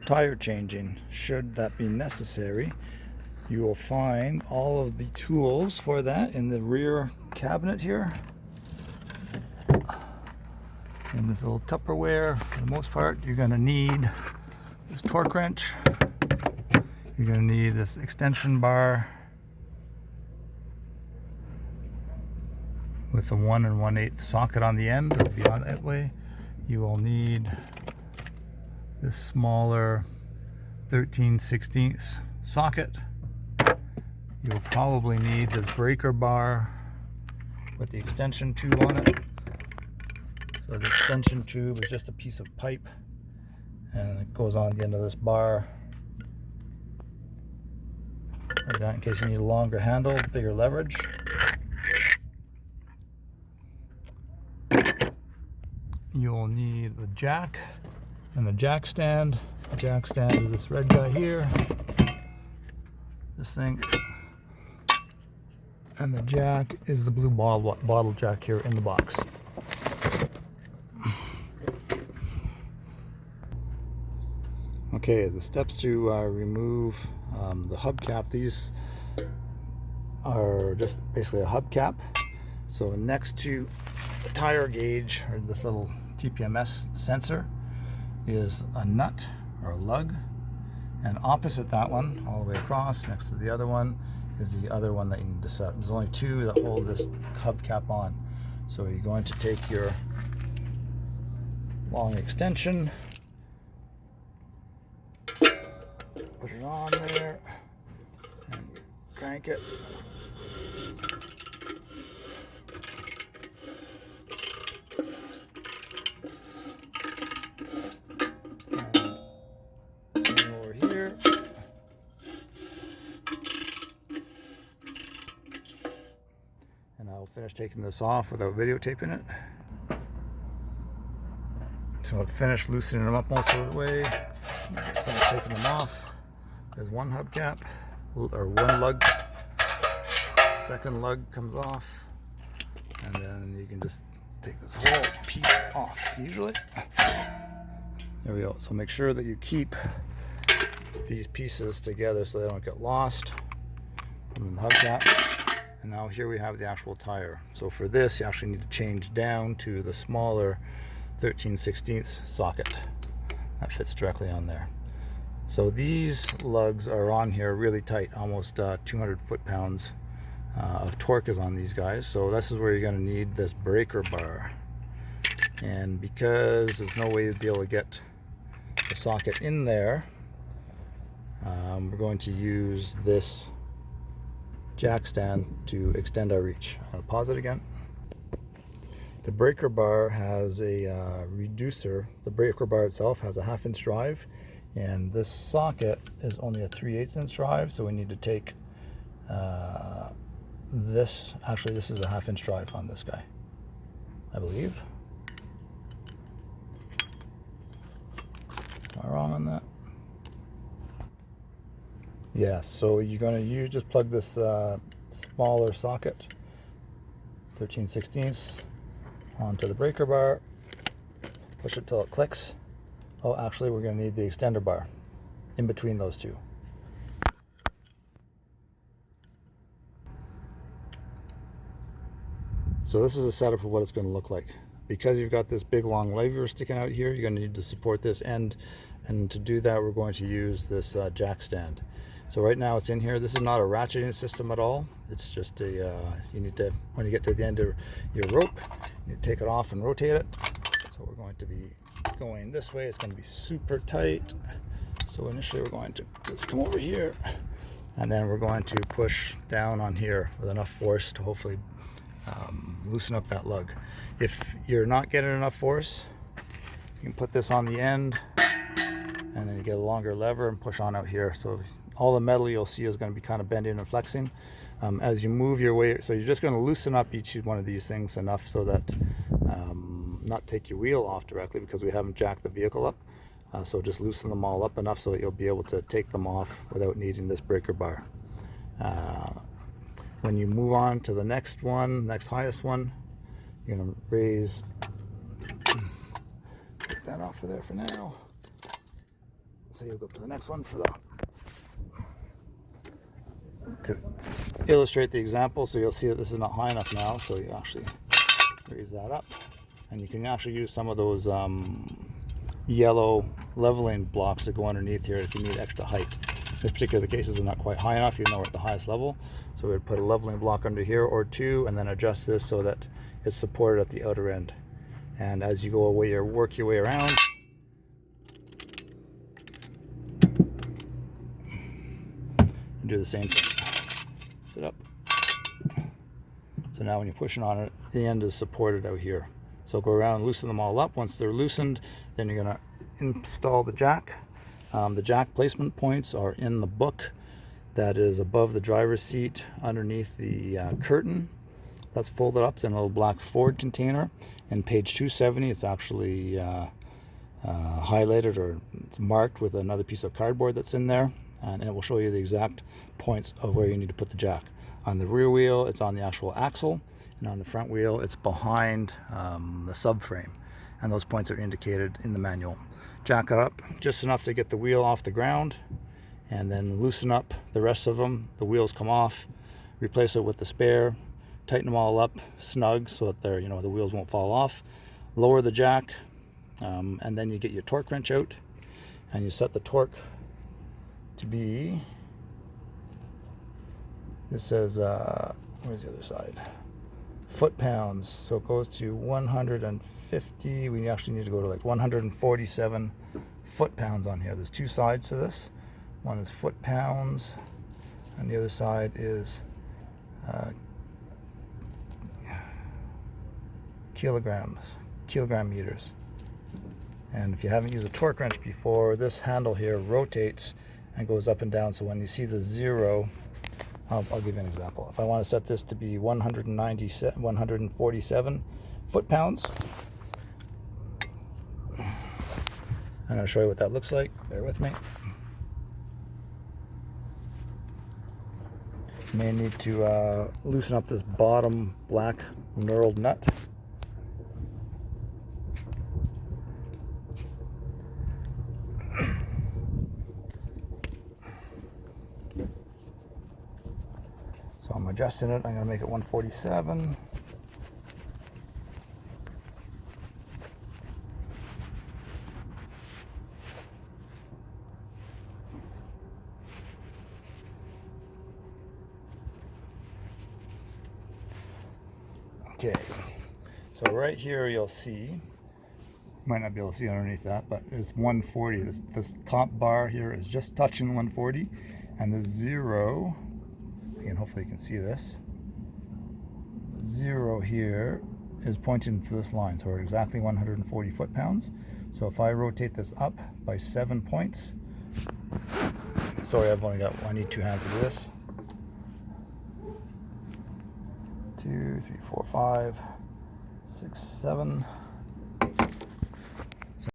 tire changing, should that be necessary. You will find all of the tools for that in the rear cabinet here. In this little Tupperware, for the most part, you're going to need this torque wrench. You're going to need this extension bar with a 1 1/8 socket on the end. It'll be on that way. You will need this smaller 13/16 socket. You'll probably need this breaker bar with the extension tube on it. So the extension tube is just a piece of pipe and it goes on the end of this bar like that, in case you need a longer handle, bigger leverage. You'll need the jack and the jack stand. The jack stand is this red guy here, this thing, and the jack is the blue bottle jack here in the box. Okay, the steps to remove the hubcap. These are just basically a hubcap. So next to the tire gauge, or this little TPMS sensor, is a nut or a lug, and opposite that one, all the way across next to the other one, is the other one that you need to set. There's only two that hold this hubcap on. So you're going to take your long extension, put it on there, and crank it. And same over here. And I'll finish taking this off without videotaping it. So I've finished loosening them up most of the way. Finish taking them off. There's one hubcap, or one lug. Second lug comes off, and then you can just take this whole piece off. Usually, there we go. So make sure that you keep these pieces together so they don't get lost. And the hubcap. And now here we have the actual tire. So for this, you actually need to change down to the smaller 13/16 socket that fits directly on there. So these lugs are on here really tight, almost 200 foot-pounds of torque is on these guys. So this is where you're going to need this breaker bar. And because there's no way to be able to get the socket in there, we're going to use this jack stand to extend our reach. I'll pause it again. The breaker bar has a reducer. The breaker bar itself has a 1/2 inch drive, and this socket is only a 3/8 inch drive, so we need to take this. Actually, this is a 1/2 inch drive on this guy, I believe. Am I wrong on that? Yeah, so you're going to just plug this smaller socket, 13/16, onto the breaker bar, push it till it clicks. Oh, actually, we're going to need the extender bar in between those two. So this is a setup of what it's going to look like. Because you've got this big long lever sticking out here, you're going to need to support this end, and to do that we're going to use this jack stand. So right now it's in here. This is not a ratcheting system at all. It's just a you need to, when you get to the end of your rope, you take it off and rotate it. So we're going to be going this way. It's going to be super tight. So initially we're going to just come over here, and then we're going to push down on here with enough force to hopefully loosen up that lug. If you're not getting enough force, you can put this on the end, and then you get a longer lever and push on out here. So all the metal you'll see is going to be kind of bending and flexing as you move your way. So you're just going to loosen up each one of these things enough so that not take your wheel off directly, because we haven't jacked the vehicle up. So just loosen them all up enough so that you'll be able to take them off without needing this breaker bar. When you move on to the next one, next highest one, you're going to take that off of there for now. So you'll go to the next one for to illustrate the example. So you'll see that this is not high enough now, so you actually raise that up, and you can actually use some of those yellow leveling blocks that go underneath here if you need extra height. In this particular case, is not quite high enough, even though we're at the highest level. So we'd put a leveling block under here or two, and then adjust this so that it's supported at the outer end. And as you go away, you work your way around. And do the same thing. Lift it up. So now when you're pushing on it, the end is supported out here. So go around and loosen them all up. Once they're loosened, then you're going to install the jack. The jack placement points are in the book that is above the driver's seat underneath the curtain. That's folded up in a little black Ford container. And page 270, it's actually highlighted, or it's marked with another piece of cardboard that's in there. And it will show you the exact points of where you need to put the jack. On the rear wheel, it's on the actual axle. And on the front wheel, it's behind the subframe. And those points are indicated in the manual. Jack it up just enough to get the wheel off the ground, and then loosen up the rest of them. The wheels come off, replace it with the spare, tighten them all up snug so that they're, the wheels won't fall off. Lower the jack, and then you get your torque wrench out, and you set the torque to be, this says, where's the other side? Foot-pounds. So it goes to 150. We actually need to go to like 147 foot-pounds on here. There's two sides to this. One is foot-pounds, and the other side is kilogram meters. And if you haven't used a torque wrench before, this handle here rotates and goes up and down. So when you see the zero, I'll give you an example. If I want to set this to be 147 foot-pounds, I'm going to show you what that looks like. Bear with me. You may need to loosen up this bottom black knurled nut. So I'm adjusting it. I'm going to make it 147. Okay, so right here you'll see, might not be able to see underneath that, but it's 140. This top bar here is just touching 140, and the zero, again, hopefully you can see this, zero here is pointing to this line, so we're exactly 140 foot-pounds. So if I rotate this up by 7 points, sorry, I need two hands to do this. 2, 3, 4, 5, 6, 7.